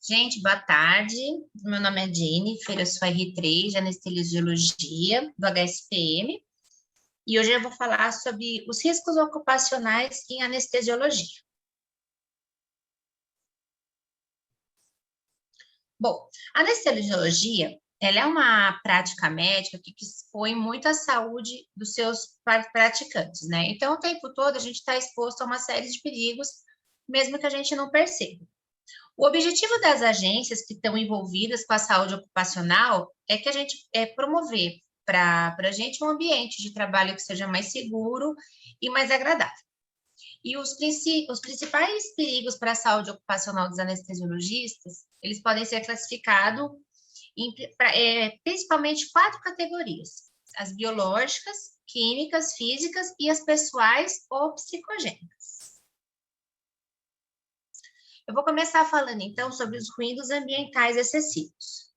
Gente, boa tarde. Meu nome é Jennifer, eu sou R3 de Anestesiologia do HSPM e hoje eu vou falar sobre os riscos ocupacionais em anestesiologia. Bom, a anestesiologia, ela é uma prática médica que expõe muito a saúde dos seus praticantes, né? Então, o tempo todo a gente está exposto a uma série de perigos, mesmo que a gente não perceba. O objetivo das agências que estão envolvidas com a saúde ocupacional é que a gente promover para a gente um ambiente de trabalho que seja mais seguro e mais agradável. E os principais perigos para a saúde ocupacional dos anestesiologistas, eles podem ser classificados em principalmente 4 categorias: as biológicas, químicas, físicas e as pessoais ou psicogênicas. Eu vou começar falando, então, sobre os ruídos ambientais excessivos.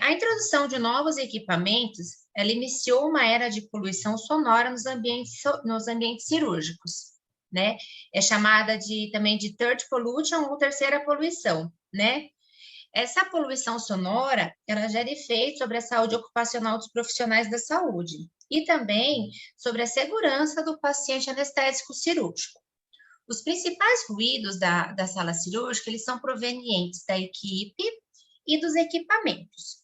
A introdução de novos equipamentos, ela iniciou uma era de poluição sonora nos ambientes cirúrgicos, né? É chamada também de third pollution ou terceira poluição, né? Essa poluição sonora, ela gera efeitos sobre a saúde ocupacional dos profissionais da saúde e também sobre a segurança do paciente anestésico cirúrgico. Os principais ruídos da sala cirúrgica, eles são provenientes da equipe e dos equipamentos.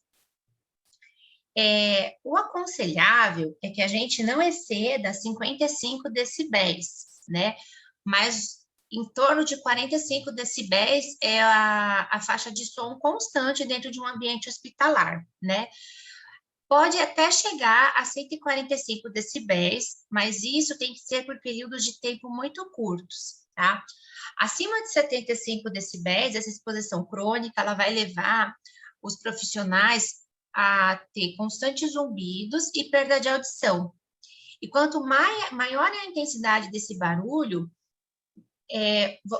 O aconselhável é que a gente não exceda 55 decibéis, né? Mas em torno de 45 decibéis é a faixa de som constante dentro de um ambiente hospitalar, né? Pode até chegar a 145 decibéis, mas isso tem que ser por períodos de tempo muito curtos, tá? Acima de 75 decibéis, essa exposição crônica, ela vai levar os profissionais a ter constantes zumbidos e perda de audição. E quanto maior é a intensidade desse barulho,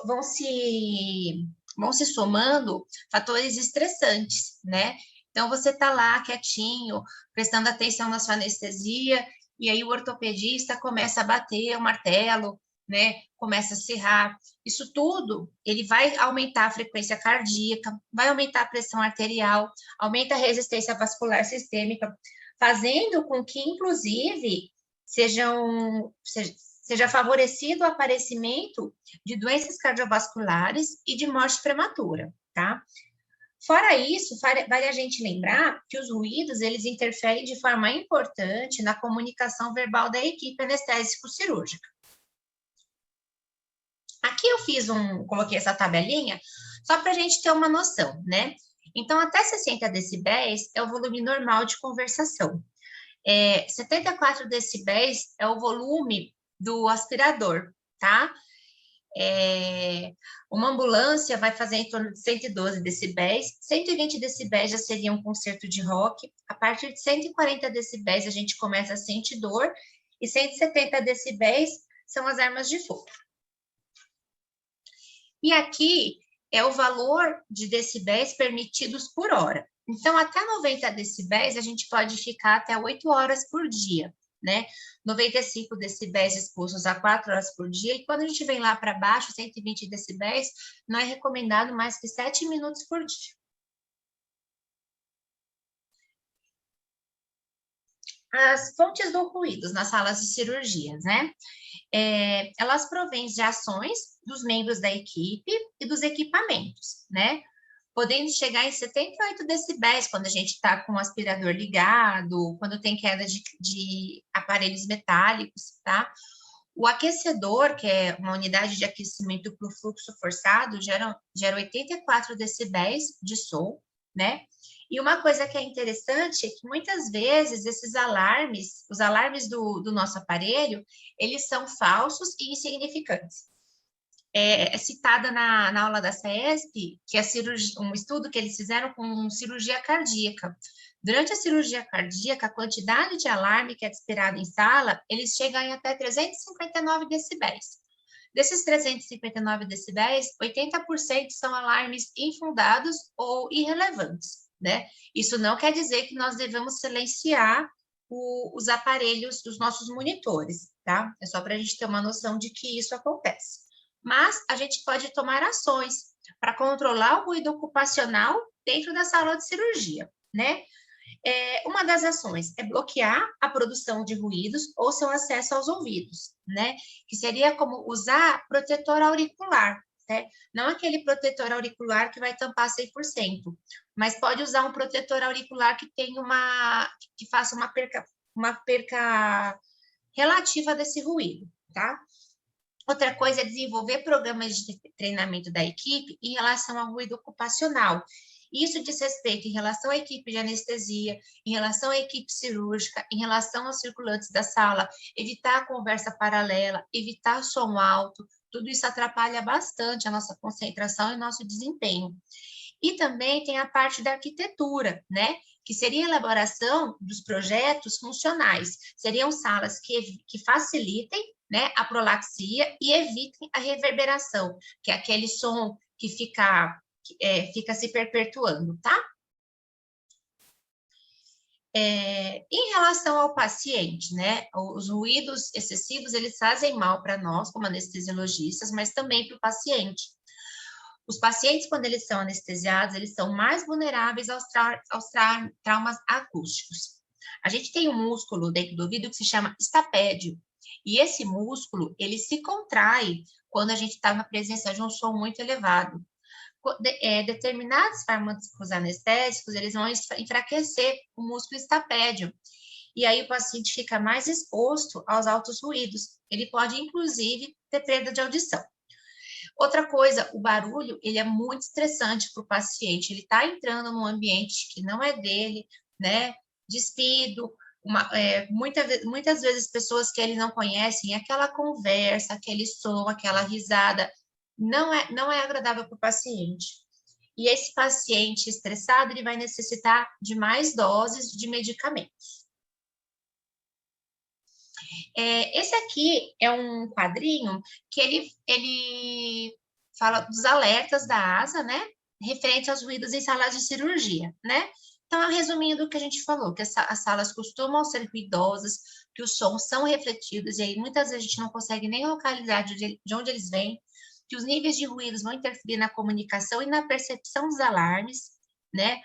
vão se somando fatores estressantes, né? Então, você está lá quietinho, prestando atenção na sua anestesia, e aí o ortopedista começa a bater o martelo, né? Começa a serrar. Isso tudo, ele vai aumentar a frequência cardíaca, vai aumentar a pressão arterial, aumenta a resistência vascular sistêmica, fazendo com que, inclusive, seja favorecido o aparecimento de doenças cardiovasculares e de morte prematura, tá? Fora isso, vale a gente lembrar que os ruídos, eles interferem de forma importante na comunicação verbal da equipe anestésico-cirúrgica. Aqui eu coloquei essa tabelinha só para a gente ter uma noção, né? Então, até 60 decibéis é o volume normal de conversação. 74 decibéis é o volume do aspirador, tá? Uma ambulância vai fazer em torno de 112 decibéis, 120 decibéis já seria um concerto de rock, a partir de 140 decibéis a gente começa a sentir dor, e 170 decibéis são as armas de fogo. E aqui é o valor de decibéis permitidos por hora. Então, até 90 decibéis a gente pode ficar até 8 horas por dia, né? 95 decibéis expostos a 4 horas por dia, e quando a gente vem lá para baixo, 120 decibéis, não é recomendado mais que 7 minutos por dia. As fontes do ruído nas salas de cirurgias, né? Elas provêm de ações dos membros da equipe e dos equipamentos, né? Podendo chegar em 78 decibéis quando a gente está com o aspirador ligado, quando tem queda de aparelhos metálicos, tá? O aquecedor, que é uma unidade de aquecimento por fluxo forçado, gera 84 decibéis de som, né? E uma coisa que é interessante é que muitas vezes esses alarmes, os alarmes do nosso aparelho, eles são falsos e insignificantes. É citada na aula da CESP, que é um estudo que eles fizeram com cirurgia cardíaca. Durante a cirurgia cardíaca, a quantidade de alarme que é esperado em sala, eles chegam em até 359 decibéis. Desses 359 decibéis, 80% são alarmes infundados ou irrelevantes, né? Isso não quer dizer que nós devemos silenciar os aparelhos dos nossos monitores, tá? É só para a gente ter uma noção de que isso acontece. mas a gente pode tomar ações para controlar o ruído ocupacional dentro da sala de cirurgia, né? Uma das ações é bloquear a produção de ruídos ou seu acesso aos ouvidos, né? Que seria como usar protetor auricular, né? Não aquele protetor auricular que vai tampar 100%, mas pode usar um protetor auricular que tenha que faça uma perca relativa desse ruído, tá? Outra coisa é desenvolver programas de treinamento da equipe em relação ao ruído ocupacional. Isso diz respeito em relação à equipe de anestesia, em relação à equipe cirúrgica, em relação aos circulantes da sala, evitar a conversa paralela, evitar som alto, tudo isso atrapalha bastante a nossa concentração e nosso desempenho. E também tem a parte da arquitetura, né? Que seria a elaboração dos projetos funcionais. Seriam salas que facilitem, né, a prolaxia e evitem a reverberação, que é aquele som que fica se perpetuando, tá? Em relação ao paciente, né, os ruídos excessivos, eles fazem mal para nós, como anestesiologistas, mas também para o paciente. Os pacientes, quando eles são anestesiados, eles são mais vulneráveis aos traumas acústicos. A gente tem um músculo dentro do ouvido que se chama estapédio, e esse músculo, ele se contrai quando a gente está na presença de um som muito elevado. Determinados fármacos anestésicos, eles vão enfraquecer o músculo estapédio, e aí o paciente fica mais exposto aos altos ruídos. Ele pode, inclusive, ter perda de audição. Outra coisa, o barulho, ele é muito estressante para o paciente, ele está entrando num ambiente que não é dele, né, despido, muitas vezes pessoas que ele não conhecem, aquela conversa, aquele som, aquela risada, não é agradável para o paciente. E esse paciente estressado, ele vai necessitar de mais doses de medicamentos. Esse aqui é um quadrinho que ele fala dos alertas da ASA, né? Referente aos ruídos em salas de cirurgia, né? Então, é um resuminho do que a gente falou, que as salas costumam ser ruidosas, que os sons são refletidos, e aí muitas vezes a gente não consegue nem localizar de onde eles vêm, que os níveis de ruídos vão interferir na comunicação e na percepção dos alarmes, né?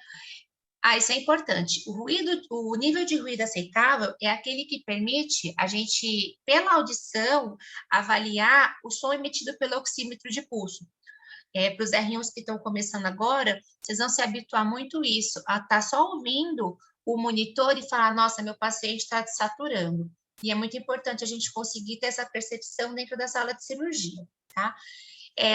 Isso é importante. O nível de ruído aceitável é aquele que permite a gente, pela audição, avaliar o som emitido pelo oxímetro de pulso. Para os R1s que estão começando agora, vocês vão se habituar muito isso, a estar só ouvindo o monitor e falar, nossa, meu paciente está saturando. E é muito importante a gente conseguir ter essa percepção dentro da sala de cirurgia, tá?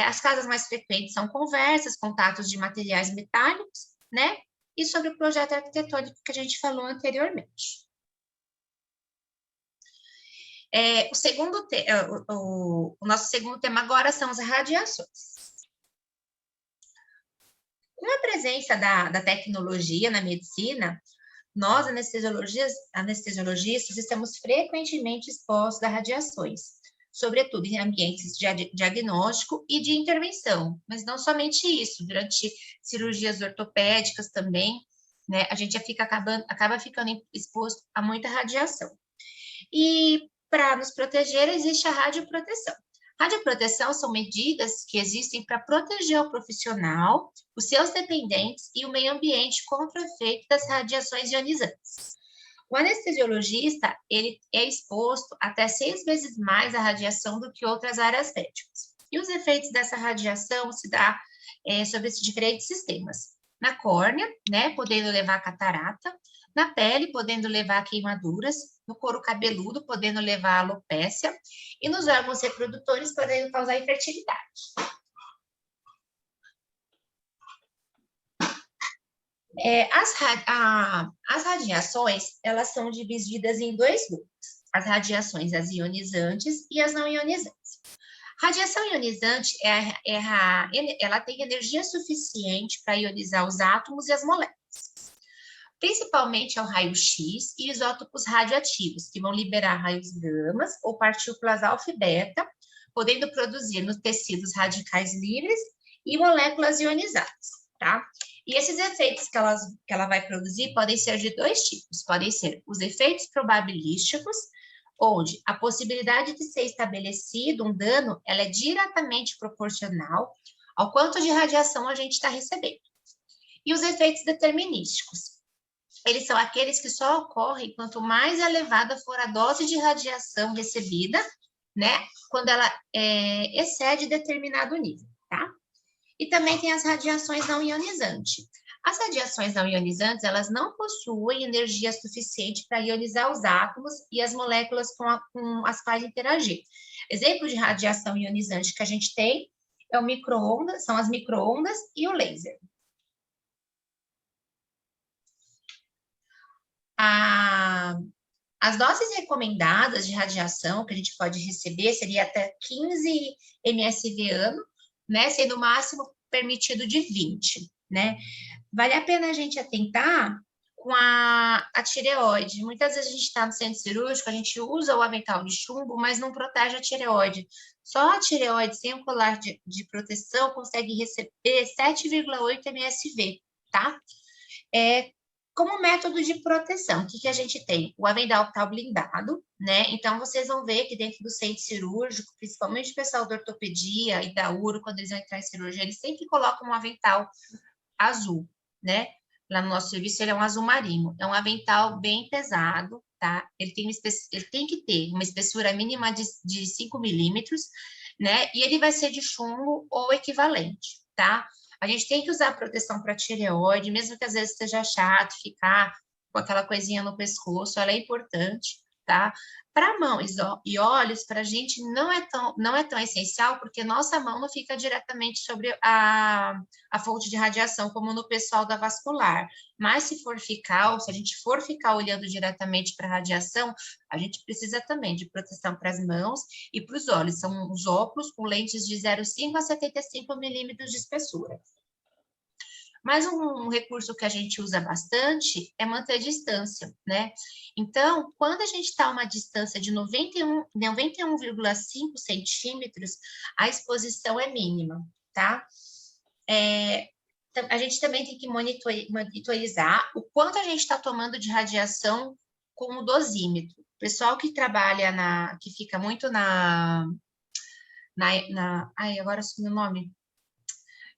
As causas mais frequentes são conversas, contatos de materiais metálicos, né? E sobre o projeto arquitetônico que a gente falou anteriormente. O nosso segundo tema agora são as radiações. Com a presença da tecnologia na medicina, nós, anestesiologistas, estamos frequentemente expostos a radiações, sobretudo em ambientes de diagnóstico e de intervenção, mas não somente isso, durante cirurgias ortopédicas também, né, a gente acaba ficando exposto a muita radiação. E para nos proteger, existe a radioproteção. Radioproteção são medidas que existem para proteger o profissional, os seus dependentes e o meio ambiente contra o efeito das radiações ionizantes. O anestesiologista, ele é exposto até 6 vezes mais à radiação do que outras áreas médicas. E os efeitos dessa radiação se dá sobre esses diferentes sistemas. Na córnea, né, podendo levar a catarata, na pele, podendo levar a queimaduras, no couro cabeludo, podendo levar a alopécia, e nos órgãos reprodutores, podendo causar infertilidade. As radiações, elas são divididas em 2 grupos, as radiações, as ionizantes e as não ionizantes. Radiação ionizante, ela tem energia suficiente para ionizar os átomos e as moléculas, principalmente ao raio-x e isótopos radioativos, que vão liberar raios gamas ou partículas alfa e beta, podendo produzir nos tecidos radicais livres e moléculas ionizadas, tá? E esses efeitos que ela vai produzir podem ser de 2 tipos, podem ser os efeitos probabilísticos, onde a possibilidade de ser estabelecido um dano, ela é diretamente proporcional ao quanto de radiação a gente está recebendo. E os efeitos determinísticos, eles são aqueles que só ocorrem quanto mais elevada for a dose de radiação recebida, né, quando ela excede determinado nível, tá? E também tem as radiações não ionizantes. As radiações não ionizantes, elas não possuem energia suficiente para ionizar os átomos e as moléculas com as quais interagir. Exemplo de radiação ionizante que a gente tem é o micro-ondas, são as micro-ondas e o laser. As doses recomendadas de radiação que a gente pode receber seria até 15 mSv ano, né, sendo o máximo permitido de 20, né? Vale a pena a gente atentar com a tireoide. Muitas vezes a gente está no centro cirúrgico, a gente usa o avental de chumbo, mas não protege a tireoide. Só a tireoide sem o colar de proteção consegue receber 7,8 mSv, tá? Como método de proteção, o que a gente tem? O avental está blindado, né? Então, vocês vão ver que dentro do centro cirúrgico, principalmente o pessoal da ortopedia e da uro, quando eles vão entrar em cirurgia, eles sempre colocam um avental azul, né? Lá no nosso serviço, ele é um azul marinho. É um avental bem pesado, tá? Ele tem que ter uma espessura mínima de 5 milímetros, né? E ele vai ser de chumbo ou equivalente, tá? A gente tem que usar proteção para tireoide, mesmo que às vezes seja chato ficar com aquela coisinha no pescoço, ela é importante, tá? Para mãos e olhos, para a gente não é tão essencial, porque nossa mão não fica diretamente sobre a fonte de radiação, como no pessoal da vascular. Mas se for ficar, ou se a gente for ficar olhando diretamente para a radiação, a gente precisa também de proteção para as mãos e para os olhos. São os óculos com lentes de 0,5 a 75 milímetros de espessura. Mas um recurso que a gente usa bastante é manter a distância, né? Então, quando a gente está a uma distância de 91,5 centímetros, a exposição é mínima, tá? A gente também tem que monitorizar o quanto a gente está tomando de radiação com o dosímetro. O pessoal que trabalha que fica muito ai, agora sumiu o nome.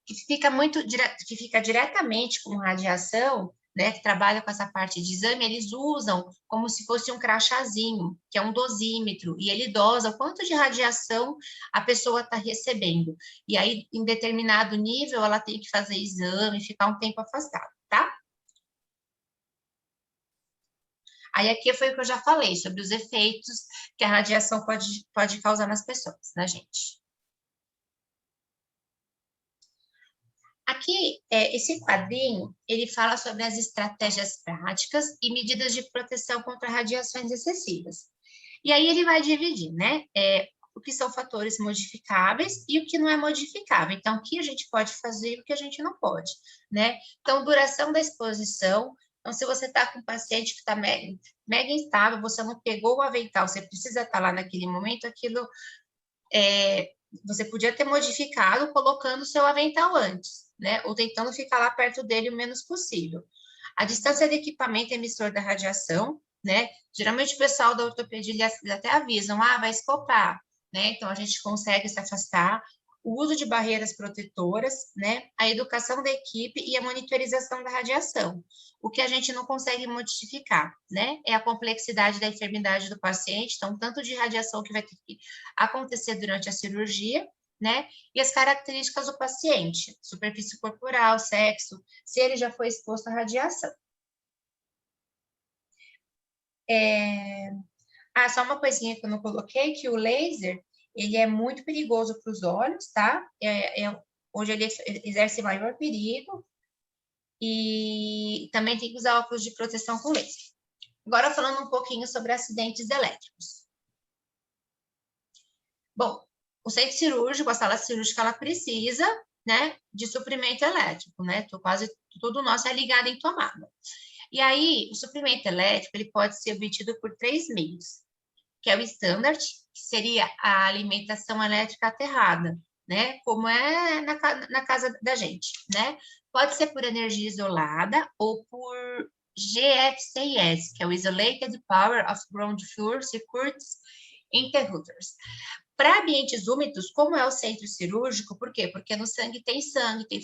Que fica diretamente com radiação, né, que trabalha com essa parte de exame, eles usam como se fosse um crachazinho, que é um dosímetro, e ele dosa o quanto de radiação a pessoa está recebendo. E aí, em determinado nível, ela tem que fazer exame, ficar um tempo afastada, tá? Aí aqui foi o que eu já falei, sobre os efeitos que a radiação pode causar nas pessoas, na gente. Aqui, esse quadrinho, ele fala sobre as estratégias práticas e medidas de proteção contra radiações excessivas. E aí ele vai dividir, né? O que são fatores modificáveis e o que não é modificável. Então, o que a gente pode fazer e o que a gente não pode, né? Então, duração da exposição. Então, se você está com um paciente que está mega instável, você não pegou o avental, você precisa estar lá naquele momento, aquilo você podia ter modificado colocando o seu avental antes, né? Ou tentando ficar lá perto dele o menos possível. A distância do equipamento emissor da radiação, né? Geralmente o pessoal da ortopedia eles até avisam, vai escopar, né? Então a gente consegue se afastar. O uso de barreiras protetoras, né? A educação da equipe e a monitorização da radiação. O que a gente não consegue modificar, né? É a complexidade da enfermidade do paciente, então, tanto de radiação que vai ter que acontecer durante a cirurgia, né? E as características do paciente, superfície corporal, sexo, se ele já foi exposto à radiação. Só uma coisinha que eu não coloquei, que o laser, ele é muito perigoso para os olhos, tá? Hoje ele exerce maior perigo e também tem que usar óculos de proteção com laser. Agora falando um pouquinho sobre acidentes elétricos. Bom, o centro cirúrgico, a sala cirúrgica, ela precisa, né, de suprimento elétrico, né? Quase tudo nosso é ligado em tomada. E aí, o suprimento elétrico, ele pode ser obtido por 3 meios, que é o standard, que seria a alimentação elétrica aterrada, né? Como é na casa da gente, né? Pode ser por energia isolada ou por GFCIS, que é o Isolated Power of Ground Floor Circuits Interrupters. Para ambientes úmidos, como é o centro cirúrgico, por quê? Porque no sangue, tem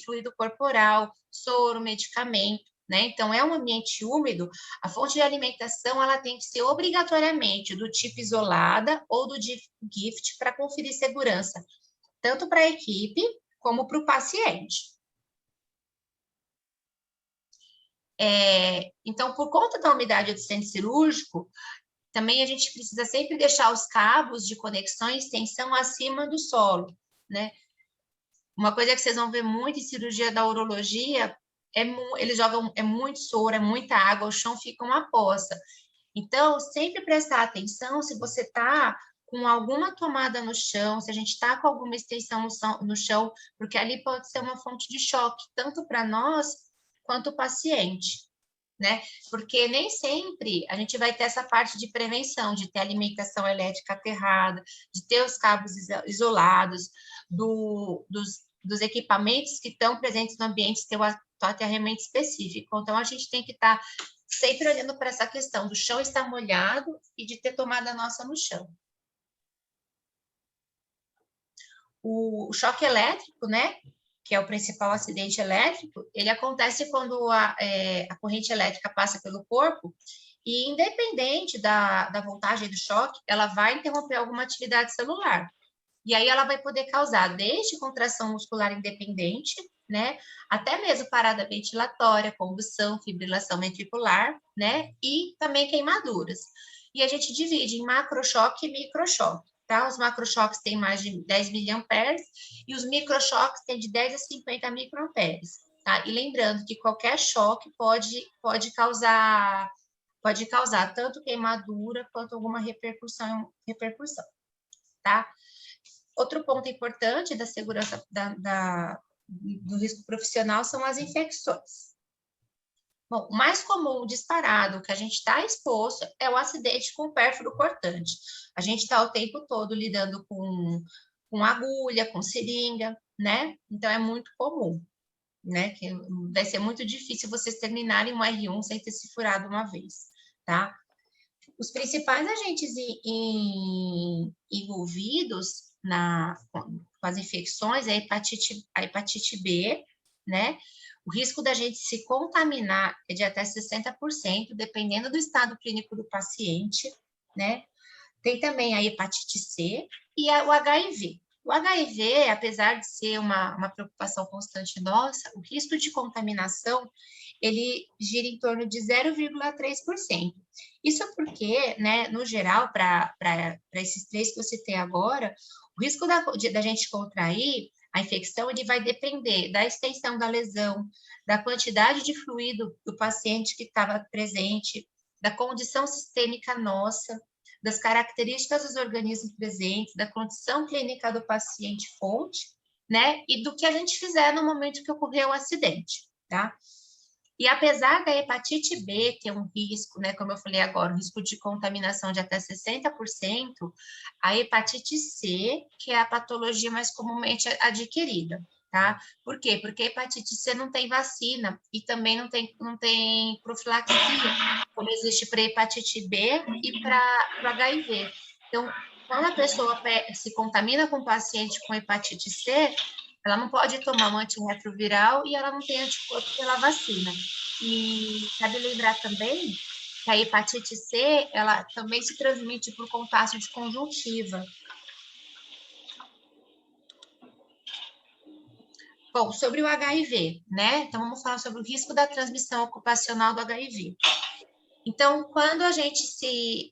fluido corporal, soro, medicamento, né? Então, é um ambiente úmido, a fonte de alimentação, ela tem que ser obrigatoriamente do tipo isolada ou do gift para conferir segurança, tanto para a equipe como para o paciente. Então, por conta da umidade do centro cirúrgico, também a gente precisa sempre deixar os cabos de conexão e extensão acima do solo, né? Uma coisa que vocês vão ver muito em cirurgia da urologia, eles jogam muito soro, é muita água, o chão fica uma poça. Então, sempre prestar atenção se você está com alguma tomada no chão, se a gente está com alguma extensão no chão, porque ali pode ser uma fonte de choque, tanto para nós quanto o paciente, né? Porque nem sempre a gente vai ter essa parte de prevenção, de ter alimentação elétrica aterrada, de ter os cabos isolados, dos equipamentos que estão presentes no ambiente, ter o aterramento específico. Então, a gente tem que estar sempre olhando para essa questão do chão estar molhado e de ter tomada nossa no chão. O choque elétrico, né, que é o principal acidente elétrico, ele acontece quando a corrente elétrica passa pelo corpo e, independente da voltagem do choque, ela vai interromper alguma atividade celular. E aí ela vai poder causar desde contração muscular independente, né, até mesmo parada ventilatória, convulsão, fibrilação ventricular, né, e também queimaduras. E a gente divide em macrochoque e microchoque, tá? Os macrochoques têm mais de 10 miliamperes e os microchoques têm de 10 a 50 microamperes, tá? E lembrando que qualquer choque pode causar tanto queimadura quanto alguma repercussão, tá? Outro ponto importante da segurança do risco profissional são as infecções. Bom, o mais comum disparado que a gente está exposto é o acidente com pérfuro cortante. A gente está o tempo todo lidando com agulha, com seringa, né? Então, é muito comum, né? Que vai ser muito difícil vocês terminarem um R1 sem ter se furado uma vez, tá? Os principais agentes envolvidos com as infecções é a hepatite B, né? O risco da gente se contaminar é de até 60%, dependendo do estado clínico do paciente, né? Tem também a hepatite C e o HIV. O HIV, apesar de ser uma preocupação constante nossa, o risco de contaminação, ele gira em torno de 0,3%. Isso porque, né, no geral, para esses três que eu citei agora, o risco da gente contrair a infecção, ele vai depender da extensão da lesão, da quantidade de fluido do paciente que estava presente, da condição sistêmica nossa, das características dos organismos presentes, da condição clínica do paciente fonte, né, e do que a gente fizer no momento que ocorreu o acidente, tá? E apesar da hepatite B ter um risco, né, como eu falei agora, um risco de contaminação de até 60%, a hepatite C, que é a patologia mais comumente adquirida, tá? Por quê? Porque a hepatite C não tem vacina e também não tem profilaxia, como existe para hepatite B e para o HIV. Então, quando a pessoa se contamina com um paciente com hepatite C, ela não pode tomar um antirretroviral e ela não tem anticorpo pela vacina. E cabe lembrar também que a hepatite C, ela também se transmite por contato de conjuntiva. Bom, sobre o HIV, né? Então, vamos falar sobre o risco da transmissão ocupacional do HIV. Então, quando a gente se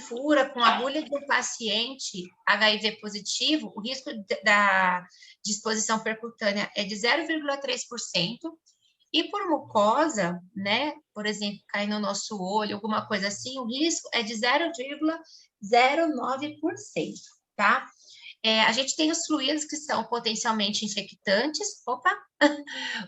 fura com agulha de um paciente HIV positivo, o risco de exposição percutânea é de 0,3%, e por mucosa, né, por exemplo, cair no nosso olho, alguma coisa assim, o risco é de 0,09%, tá? A gente tem os fluidos que são potencialmente infectantes,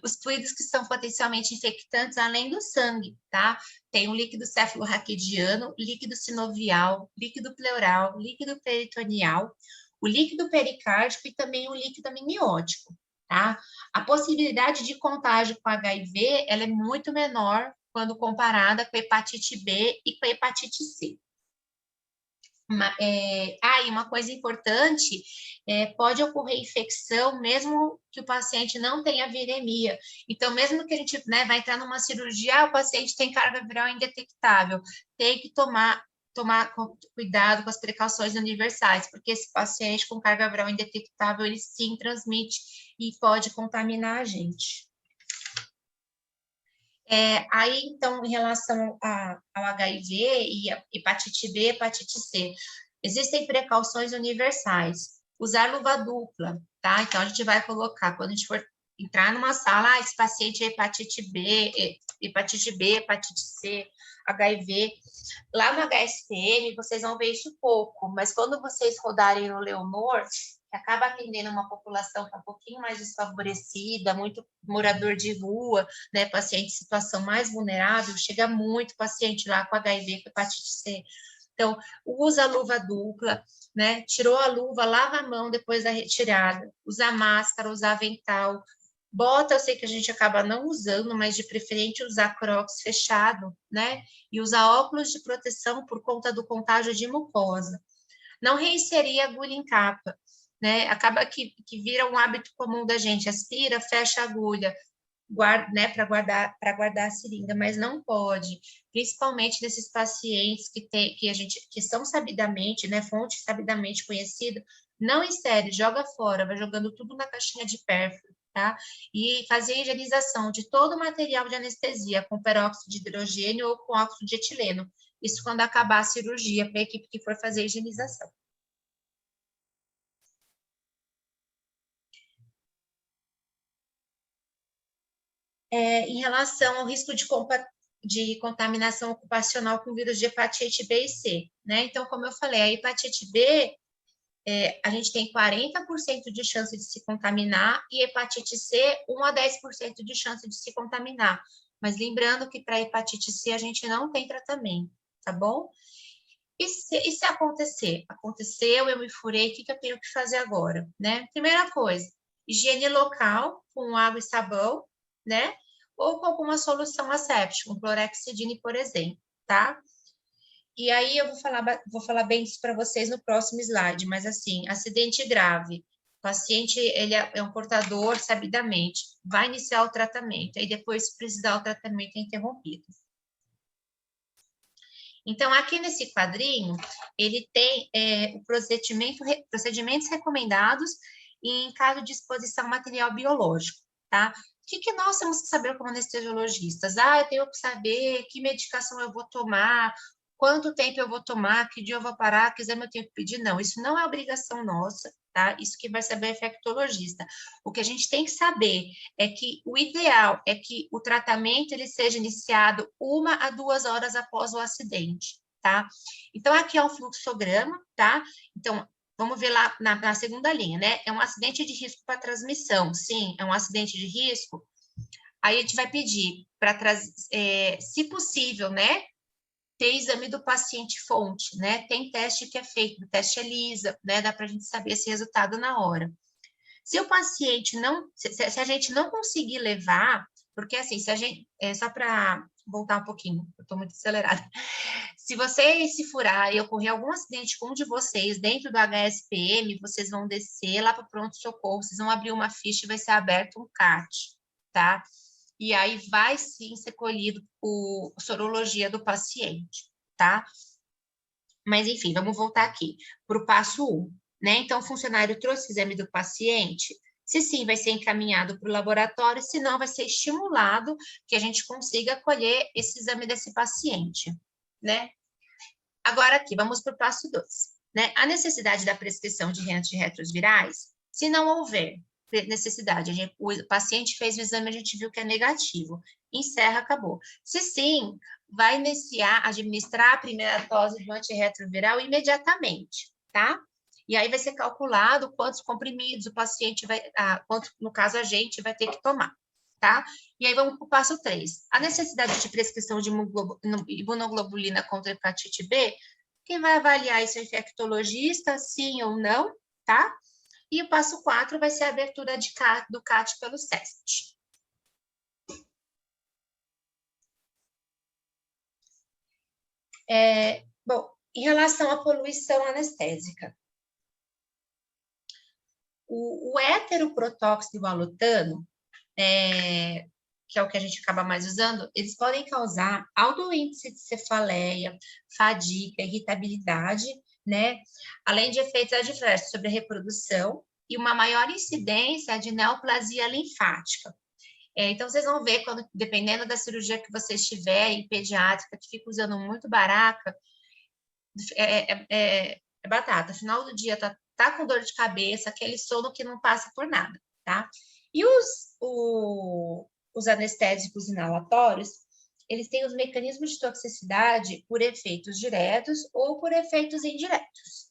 os fluidos que são potencialmente infectantes além do sangue, tá? Tem o líquido cefalorraquidiano, líquido sinovial, líquido pleural, líquido peritoneal, o líquido pericárdico e também o líquido amniótico, tá? A possibilidade de contágio com HIV, ela é muito menor quando comparada com a hepatite B e com a hepatite C. E uma coisa importante, pode ocorrer infecção mesmo que o paciente não tenha viremia. Então, mesmo que a gente, né, vai entrar numa cirurgia, o paciente tem carga viral indetectável, tem que tomar cuidado com as precauções universais, porque esse paciente com carga viral indetectável, ele sim transmite e pode contaminar a gente. Aí, então, em relação ao HIV e a hepatite B, hepatite C, existem precauções universais. Usar luva dupla, tá? Então, a gente vai colocar, quando a gente for entrar numa sala, esse paciente é hepatite B, hepatite C, HIV. Lá no HSPM, vocês vão ver isso pouco, mas quando vocês rodarem no Leonor, que acaba atendendo uma população que é um pouquinho mais desfavorecida, muito morador de rua, né, paciente em situação mais vulnerável, chega muito paciente lá com HIV, com hepatite C. Então, usa a luva dupla, né, tirou a luva, lava a mão depois da retirada, usa máscara, usa avental, bota, eu sei que a gente acaba não usando, mas de preferência usar crocs fechado, né, e usar óculos de proteção por conta do contágio de mucosa. Não reinserir agulha em capa, né? Acaba que vira um hábito comum da gente, aspira, fecha a agulha, guarda, né, para guardar a seringa, mas não pode, principalmente nesses pacientes que são sabidamente, né, fonte sabidamente conhecida, não insere, joga fora, vai jogando tudo na caixinha de pérfuro, tá? E fazer a higienização de todo o material de anestesia com peróxido de hidrogênio ou com óxido de etileno. Isso quando acabar a cirurgia, para a equipe que for fazer a higienização. Em relação ao risco de contaminação ocupacional com vírus de hepatite B e C, né? Então, como eu falei, a hepatite B, a gente tem 40% de chance de se contaminar e hepatite C, 1 a 10% de chance de se contaminar. Mas lembrando que para hepatite C a gente não tem tratamento, tá bom? E se acontecer? Aconteceu, eu me furei, o que eu tenho que fazer agora, né? Primeira coisa, higiene local com água e sabão, né? Ou com alguma solução asséptica, um clorexidine, por exemplo, tá? E aí eu vou falar bem disso para vocês no próximo slide, mas assim, acidente grave, o paciente, ele é um portador sabidamente, vai iniciar o tratamento, aí depois, se precisar, o tratamento é interrompido. Então, aqui nesse quadrinho, ele tem o procedimentos recomendados em caso de exposição a material biológico, tá? O que nós temos que saber como anestesiologistas? Eu tenho que saber que medicação eu vou tomar, quanto tempo eu vou tomar, que dia eu vou parar, que exame eu tenho que pedir. Não, isso não é obrigação nossa, tá? Isso que vai saber o infectologista. O que a gente tem que saber é que o ideal é que o tratamento ele seja iniciado 1 a 2 horas após o acidente, tá? Então, aqui é um fluxograma, tá? Então, vamos ver lá na segunda linha, né? É um acidente de risco para transmissão. Sim, é um acidente de risco. Aí a gente vai pedir para se possível, né? Ter exame do paciente fonte, né? Tem teste que é feito, o teste ELISA, né? Dá para a gente saber esse resultado na hora. Se o paciente não, se a gente não conseguir levar, porque assim, se a gente, só para voltar um pouquinho, eu estou muito acelerada. Se vocês se furar e ocorrer algum acidente com um de vocês dentro do HSPM, vocês vão descer lá para o pronto-socorro, vocês vão abrir uma ficha e vai ser aberto um CAT, tá? E aí vai sim ser colhido a sorologia do paciente, tá? Mas enfim, vamos voltar aqui para o passo 1, né? Então, o funcionário trouxe o exame do paciente, se sim, vai ser encaminhado para o laboratório, se não, vai ser estimulado que a gente consiga colher esse exame desse paciente, né? Agora aqui, vamos para o passo 2, né? A necessidade da prescrição de antirretrovirais, se não houver necessidade, o paciente fez o exame, a gente viu que é negativo, encerra, acabou. Se sim, vai administrar a primeira dose do antirretroviral imediatamente, tá? E aí vai ser calculado quantos comprimidos o paciente no caso a gente vai ter que tomar, tá? E aí vamos para o passo 3. A necessidade de prescrição de imunoglobulina contra hepatite B, quem vai avaliar isso é o infectologista, sim ou não, tá? E o passo 4 vai ser a abertura do CAT pelo SEST. Bom, em relação à poluição anestésica, o heteroprotóxido e o alotano, que é o que a gente acaba mais usando, eles podem causar alto índice de cefaleia, fadiga, irritabilidade, né? Além de efeitos adversos sobre a reprodução e uma maior incidência de neoplasia linfática. Então, vocês vão ver, quando, dependendo da cirurgia que você estiver, em pediátrica, que fica usando muito baraca, é batata. Final do dia, tá com dor de cabeça, aquele sono que não passa por nada, tá? E os anestésicos inalatórios, eles têm os mecanismos de toxicidade por efeitos diretos ou por efeitos indiretos.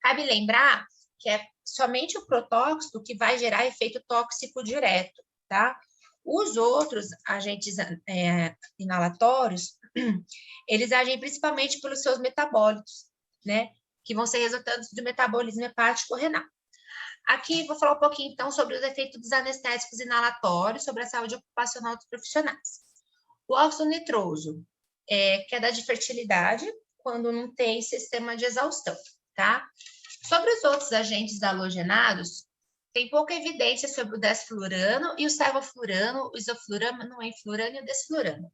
Cabe lembrar que é somente o protóxido que vai gerar efeito tóxico direto, tá? Os outros agentes inalatórios, eles agem principalmente pelos seus metabólitos, né? Que vão ser resultantes do metabolismo hepático renal. Aqui vou falar um pouquinho, então, sobre os efeitos dos anestésicos inalatórios sobre a saúde ocupacional dos profissionais. O óxido nitroso, queda de fertilidade quando não tem sistema de exaustão, tá? Sobre os outros agentes halogenados, tem pouca evidência sobre o desflurano e o sevoflurano, o isoflurano, o enflurano e o desflurano.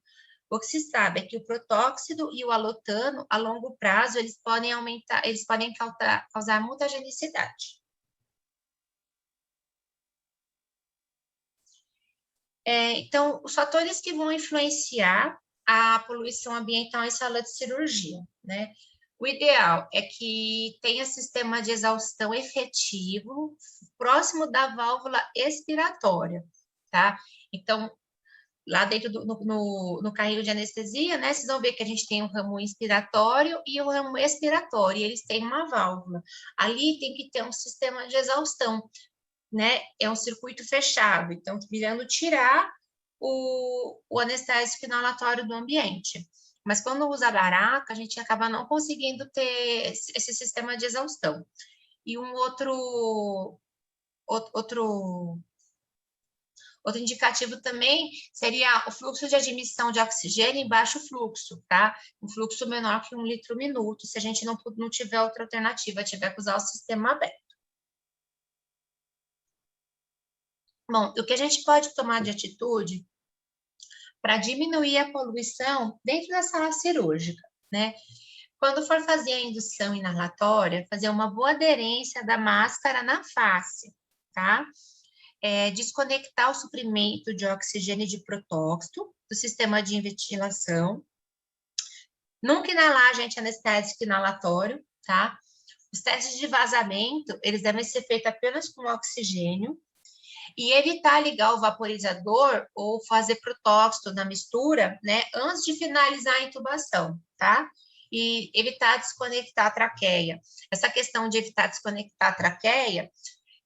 O que se sabe é que o protóxido e o alotano, a longo prazo, eles podem causar mutagenicidade. Então, os fatores que vão influenciar a poluição ambiental em sala de cirurgia, né? O ideal é que tenha sistema de exaustão efetivo próximo da válvula expiratória, tá? Então, lá dentro no carrinho de anestesia, né, vocês vão ver que a gente tem um ramo inspiratório e um ramo expiratório, e eles têm uma válvula. Ali tem que ter um sistema de exaustão, né? É um circuito fechado, então, virando tirar o anestésico inalatório do ambiente. Mas quando usa baraca, a gente acaba não conseguindo ter esse sistema de exaustão. E um outro indicativo também seria o fluxo de admissão de oxigênio em baixo fluxo, tá? Um fluxo menor que 1 litro minuto, se a gente não tiver outra alternativa, tiver que usar o sistema aberto. Bom, o que a gente pode tomar de atitude para diminuir a poluição dentro da sala cirúrgica, né? Quando for fazer a indução inalatória, fazer uma boa aderência da máscara na face, tá? Desconectar o suprimento de oxigênio de protóxido do sistema de ventilação. Nunca inalar agente anestésico inalatório, tá? Os testes de vazamento, eles devem ser feitos apenas com oxigênio e evitar ligar o vaporizador ou fazer protóxido na mistura, né, antes de finalizar a intubação, tá? E evitar desconectar a traqueia. Essa questão de evitar desconectar a traqueia,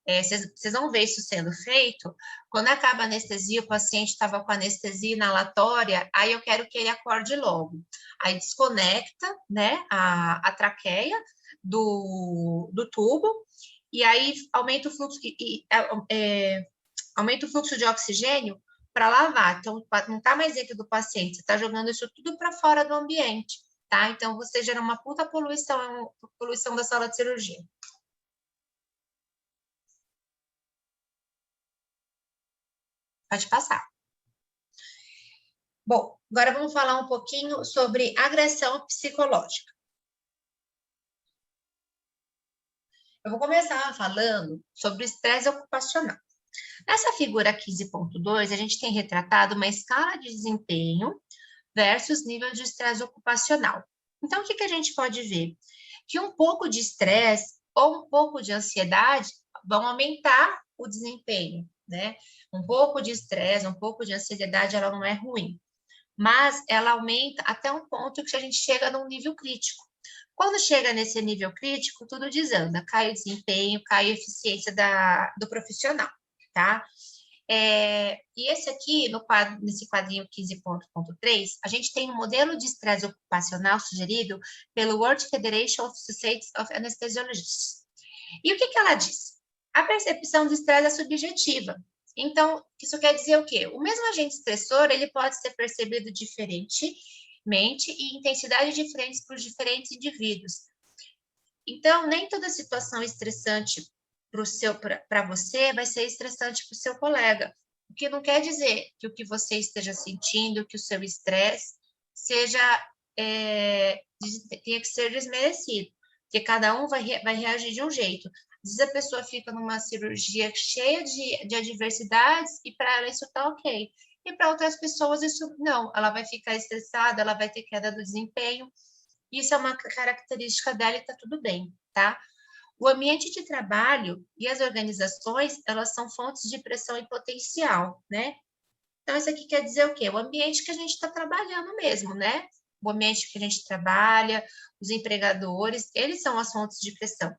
vocês vão ver isso sendo feito, quando acaba a anestesia, o paciente estava com anestesia inalatória, aí eu quero que ele acorde logo. Aí desconecta, né, a traqueia do tubo, e aí aumenta o fluxo, aumenta o fluxo de oxigênio para lavar. Então, não está mais dentro do paciente, você está jogando isso tudo para fora do ambiente, tá? Então, você gera uma puta poluição da sala de cirurgia. Pode passar. Bom, agora vamos falar um pouquinho sobre agressão psicológica. Eu vou começar falando sobre o estresse ocupacional. Nessa figura 15.2, a gente tem retratado uma escala de desempenho versus nível de estresse ocupacional. Então, o que a gente pode ver? Que um pouco de estresse ou um pouco de ansiedade vão aumentar o desempenho, né? Um pouco de estresse, um pouco de ansiedade, ela não é ruim, mas ela aumenta até um ponto que a gente chega num nível crítico. Quando chega nesse nível crítico, tudo desanda, cai o desempenho, cai a eficiência do profissional, tá? E esse aqui, nesse quadrinho 15.3, a gente tem um modelo de estresse ocupacional sugerido pelo World Federation of Societies of Anesthesiologists. E o que ela diz? A percepção do estresse é subjetiva. Então, isso quer dizer o quê? O mesmo agente estressor, ele pode ser percebido diferente diferentemente e intensidade diferentes para os diferentes indivíduos. Então, nem toda situação estressante para você vai ser estressante para o seu colega. O que não quer dizer que o que você esteja sentindo, que o seu estresse seja tenha que ser desmerecido, porque cada um vai reagir de um jeito. Às vezes a pessoa fica numa cirurgia cheia de adversidades e para ela isso está ok. E para outras pessoas isso não, ela vai ficar estressada, ela vai ter queda do desempenho. Isso é uma característica dela e está tudo bem, tá? O ambiente de trabalho e as organizações, elas são fontes de pressão e potencial, né? Então, isso aqui quer dizer o quê? O ambiente que a gente está trabalhando mesmo, né? O ambiente que a gente trabalha, os empregadores, eles são as fontes de pressão.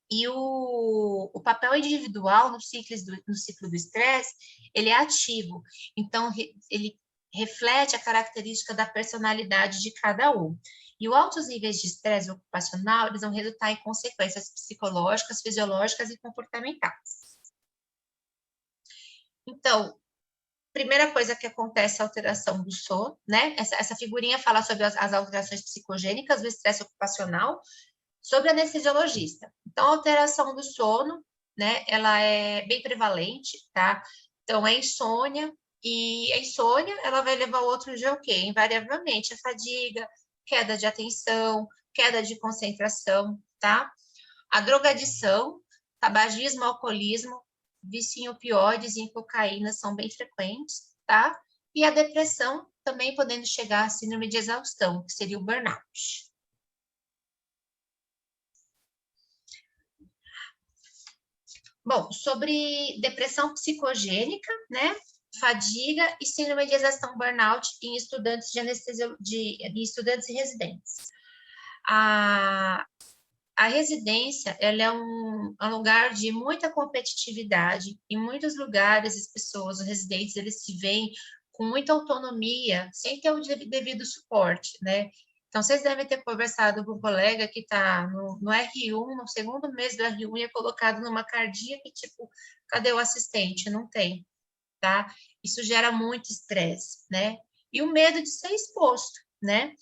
E o papel individual no ciclo do estresse, ele é ativo. Então, ele reflete a característica da personalidade de cada um. E os altos níveis de estresse ocupacional, eles vão resultar em consequências psicológicas, fisiológicas e comportamentais. Então, primeira coisa que acontece é a alteração do sono, né? Essa figurinha fala sobre as alterações psicogênicas do estresse ocupacional, sobre a anestesiologista. Então, a alteração do sono, né, ela é bem prevalente, tá? Então, é insônia, e a insônia, ela vai levar o outro dia o quê? Invariavelmente, a fadiga, queda de atenção, queda de concentração, tá? A drogadição, tabagismo, alcoolismo, vício em opioides e em cocaína são bem frequentes, tá? E a depressão também podendo chegar a síndrome de exaustão, que seria o burnout. Bom, sobre depressão psicogênica, né? Fadiga e síndrome de exaustão burnout em estudantes de anestesia, em estudantes e residentes. A residência, ela é um lugar de muita competitividade. Em muitos lugares, as pessoas, os residentes, eles se veem com muita autonomia, sem ter o devido suporte, né? Então, vocês devem ter conversado com um colega que está no R1, no segundo mês do R1, e é colocado numa cardíaca e, tipo, cadê o assistente? Não tem, tá? Isso gera muito estresse, né? E o medo de ser exposto, né?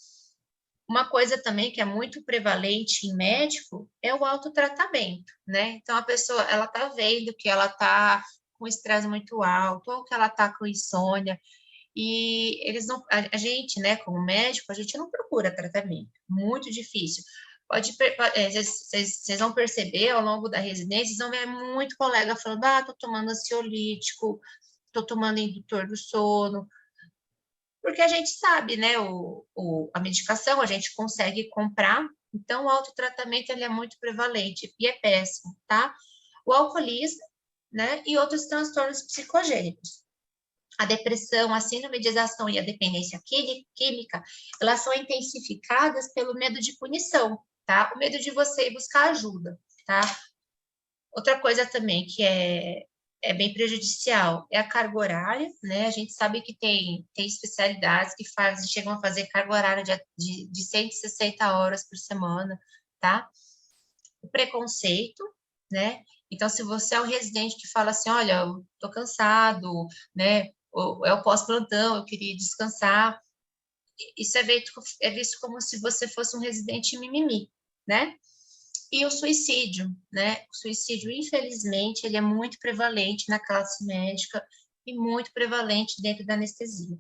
Uma coisa também que é muito prevalente em médico é o autotratamento, né? Então, a pessoa, ela tá vendo que ela tá com estresse muito alto, ou que ela tá com insônia, e eles não, a gente, né, como médico, a gente não procura tratamento, muito difícil. Vocês vão perceber ao longo da residência, vocês vão ver muito colega falando, tô tomando ansiolítico, tô tomando indutor do sono, porque a gente sabe, né, a medicação a gente consegue comprar, então o autotratamento ele é muito prevalente e é péssimo, tá? O alcoolismo, né, e outros transtornos psicogênicos. A depressão, a síndrome de exaustão e a dependência química, elas são intensificadas pelo medo de punição, tá? O medo de você ir buscar ajuda, tá? Outra coisa também que é bem prejudicial é a carga horária, né? A gente sabe que tem especialidades que chegam a fazer carga horária de 160 horas por semana, tá? O preconceito, né? Então, se você é um residente que fala assim, olha, eu tô cansado, né? Ou é o pós-plantão, eu queria descansar, isso é visto como se você fosse um residente mimimi, né? E o suicídio, né? O suicídio, infelizmente, ele é muito prevalente na classe médica e muito prevalente dentro da anestesia.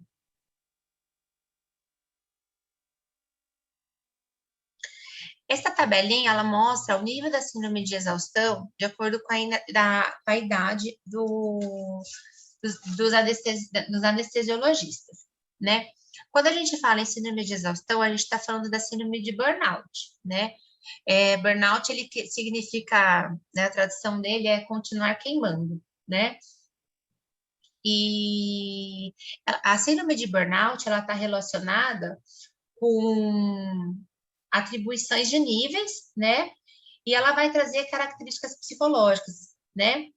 Essa tabelinha, ela mostra o nível da síndrome de exaustão de acordo com a idade dos anestesiologistas, né? Quando a gente fala em síndrome de exaustão, a gente está falando da síndrome de burnout, né? Burnout, ele significa, né, a tradução dele é continuar queimando, né? E a síndrome de burnout, ela está relacionada com atribuições de níveis, né? E ela vai trazer características psicológicas, né?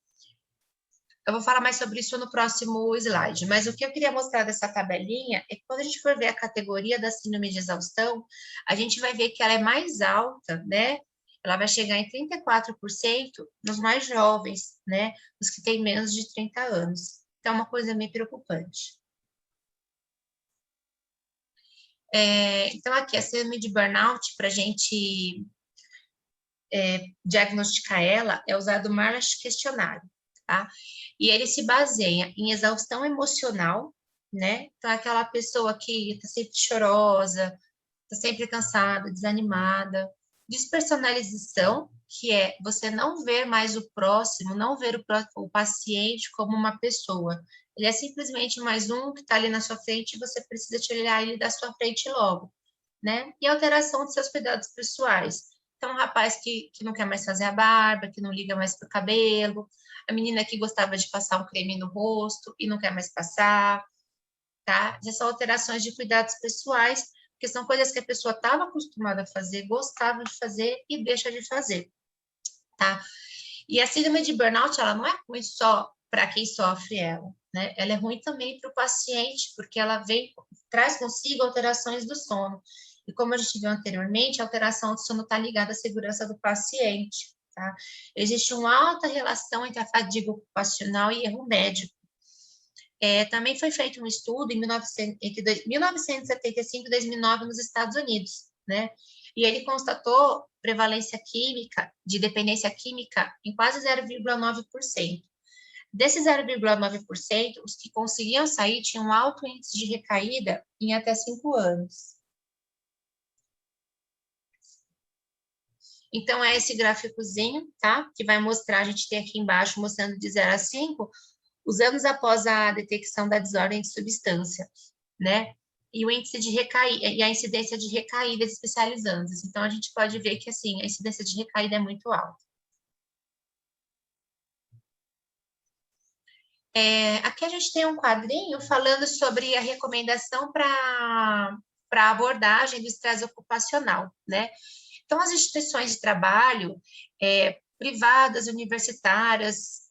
Eu vou falar mais sobre isso no próximo slide, mas o que eu queria mostrar dessa tabelinha é que quando a gente for ver a categoria da síndrome de exaustão, a gente vai ver que ela é mais alta, né? Ela vai chegar em 34% nos mais jovens, né? Os que têm menos de 30 anos. Então, é uma coisa meio preocupante. Então, aqui, a síndrome de burnout, para a gente diagnosticar ela, é usado o Marsh questionário, tá? E ele se baseia em exaustão emocional, né? Então, aquela pessoa que está sempre chorosa, está sempre cansada, desanimada. Despersonalização, que é você não ver mais o próximo, não ver o paciente como uma pessoa. Ele é simplesmente mais um que está ali na sua frente e você precisa tirar ele da sua frente logo, né? E alteração de seus cuidados pessoais. Então, um rapaz que não quer mais fazer a barba, que não liga mais para o cabelo, a menina que gostava de passar um creme no rosto e não quer mais passar, tá? Já são alterações de cuidados pessoais, porque são coisas que a pessoa estava acostumada a fazer, gostava de fazer e deixa de fazer, tá? E a síndrome de burnout, ela não é ruim só para quem sofre ela, né? Ela é ruim também para o paciente, porque ela traz consigo alterações do sono. E como a gente viu anteriormente, a alteração do sono está ligada à segurança do paciente, tá? Existe uma alta relação entre a fadiga ocupacional e erro médico. Também foi feito um estudo entre 1975 e 2009 nos Estados Unidos, né? E ele constatou prevalência química, de dependência química, em quase 0,9%. Desses 0,9%, os que conseguiam sair tinham um alto índice de recaída em até 5 anos. Então, é esse gráficozinho, tá? Que vai mostrar, a gente tem aqui embaixo, mostrando de 0 a 5, os anos após a detecção da desordem de substância, né? E o índice de recaída, e a incidência de recaídas especializantes. Então, a gente pode ver que, assim, a incidência de recaída é muito alta. Aqui a gente tem um quadrinho falando sobre a recomendação para a abordagem do estresse ocupacional, né? Então, as instituições de trabalho, privadas, universitárias,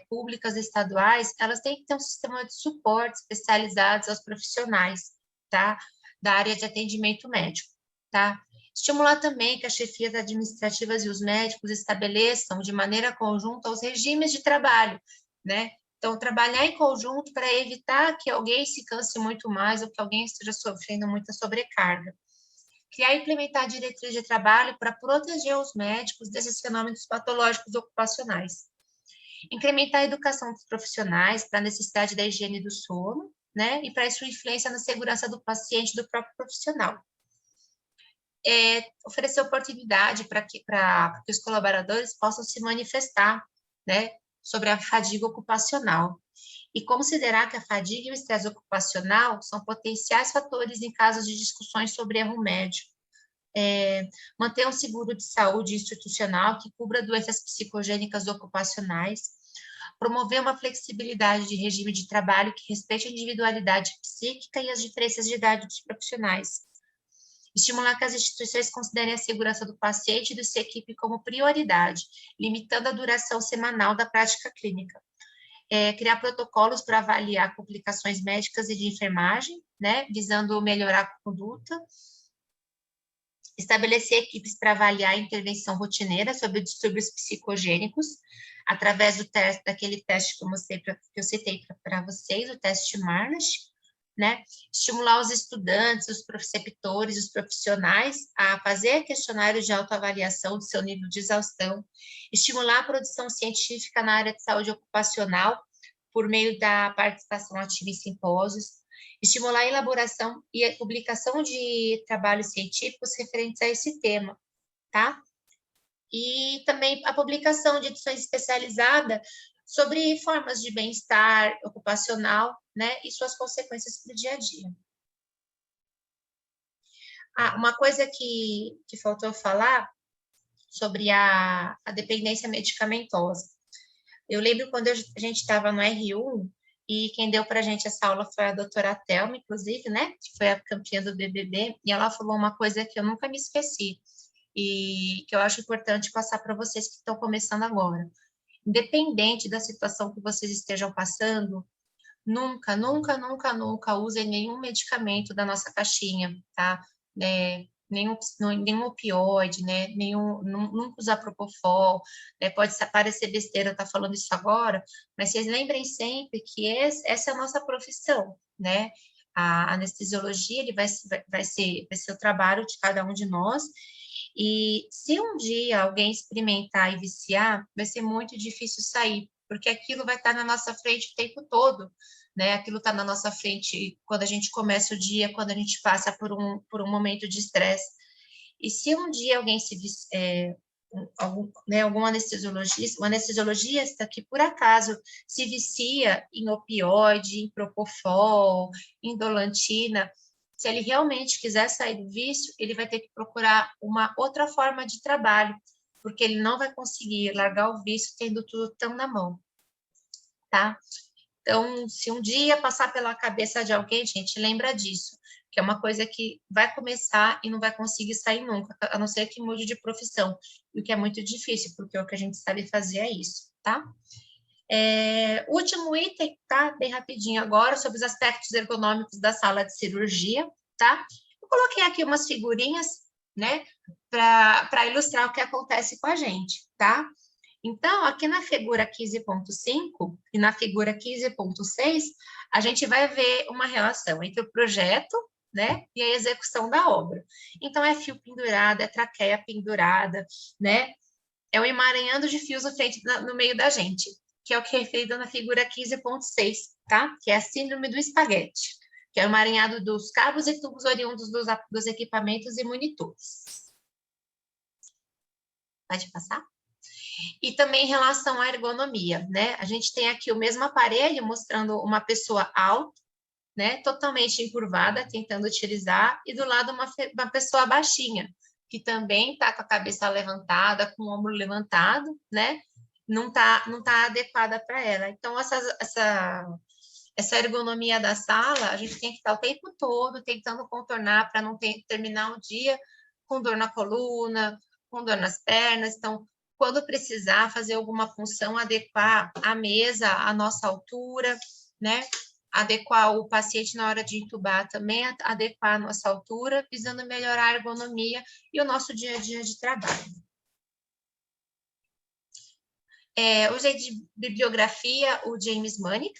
públicas, estaduais, elas têm que ter um sistema de suporte especializado aos profissionais, tá? Da área de atendimento médico, tá? Estimular também que as chefias administrativas e os médicos estabeleçam de maneira conjunta os regimes de trabalho, né? Então, trabalhar em conjunto para evitar que alguém se canse muito mais ou que alguém esteja sofrendo muita sobrecarga. Criar e implementar diretrizes de trabalho para proteger os médicos desses fenômenos patológicos ocupacionais. Incrementar a educação dos profissionais para a necessidade da higiene do sono, né? E para a sua influência na segurança do paciente e do próprio profissional. Oferecer oportunidade para que os colaboradores possam se manifestar, né? Sobre a fadiga ocupacional. E considerar que a fadiga e o estresse ocupacional são potenciais fatores em casos de discussões sobre erro médico. Manter um seguro de saúde institucional que cubra doenças psicogênicas ocupacionais, promover uma flexibilidade de regime de trabalho que respeite a individualidade psíquica e as diferenças de idade dos profissionais, estimular que as instituições considerem a segurança do paciente e de sua equipe como prioridade, limitando a duração semanal da prática clínica, criar protocolos para avaliar complicações médicas e de enfermagem, né, visando melhorar a conduta, estabelecer equipes para avaliar a intervenção rotineira sobre distúrbios psicogênicos, através daquele teste que eu citei para vocês, o teste Marsh, né? Estimular os estudantes, os preceptores, os profissionais a fazer questionários de autoavaliação do seu nível de exaustão, estimular a produção científica na área de saúde ocupacional por meio da participação ativa em simpósios, estimular a elaboração e a publicação de trabalhos científicos referentes a esse tema, tá? E também a publicação de edições especializadas sobre formas de bem-estar ocupacional, né, e suas consequências para o dia a dia. Uma coisa que faltou falar sobre a dependência medicamentosa. Eu lembro quando a gente estava no R1, e quem deu para a gente essa aula foi a doutora Thelma, inclusive, né, que foi a campeã do BBB, e ela falou uma coisa que eu nunca me esqueci, e que eu acho importante passar para vocês que estão começando agora. Independente da situação que vocês estejam passando, nunca, nunca, nunca, nunca usem nenhum medicamento da nossa caixinha, tá? Nenhum opioide, né? Nunca usar Propofol, né? Pode parecer besteira estar falando isso agora, mas vocês lembrem sempre que essa é a nossa profissão, né? a anestesiologia, ele vai ser o trabalho de cada um de nós, e se um dia alguém experimentar e viciar, vai ser muito difícil sair, porque aquilo vai estar na nossa frente o tempo todo, né? Aquilo está na nossa frente quando a gente começa o dia, quando a gente passa por um momento de estresse. E se um dia alguém algum anestesiologista, um anestesiologista que por acaso se vicia em opioide, em propofol, em dolantina, se ele realmente quiser sair do vício, ele vai ter que procurar uma outra forma de trabalho, porque ele não vai conseguir largar o vício tendo tudo tão na mão, tá? Então, se um dia passar pela cabeça de alguém, gente, lembra disso, que é uma coisa que vai começar e não vai conseguir sair nunca, a não ser que mude de profissão, o que é muito difícil, porque o que a gente sabe fazer é isso, tá? Último item, tá? Bem rapidinho agora, sobre os aspectos ergonômicos da sala de cirurgia, tá? Eu coloquei aqui umas figurinhas, né, para ilustrar o que acontece com a gente, tá? Então, aqui na figura 15.5 e na figura 15.6, a gente vai ver uma relação entre o projeto, né, e a execução da obra. Então, é fio pendurado, é traqueia pendurada, né, é o emaranhando de fios no meio da gente, que é o que é referido na figura 15.6, tá? Que é a síndrome do espaguete, que é o emaranhado dos cabos e tubos oriundos dos equipamentos e monitores. Pode passar? E também em relação à ergonomia, né? A gente tem aqui o mesmo aparelho mostrando uma pessoa alta, né? Totalmente encurvada, tentando utilizar, e do lado uma pessoa baixinha, que também está com a cabeça levantada, com o ombro levantado, né? Não tá adequada para ela. Então, essa ergonomia da sala, a gente tem que estar o tempo todo tentando contornar para não terminar o dia com dor na coluna, com dor nas pernas. Então, quando precisar fazer alguma função, adequar a mesa à nossa altura, né? Adequar o paciente na hora de intubar também, adequar a nossa altura, visando melhorar a ergonomia e o nosso dia a dia de trabalho. Usei de bibliografia o James Manica,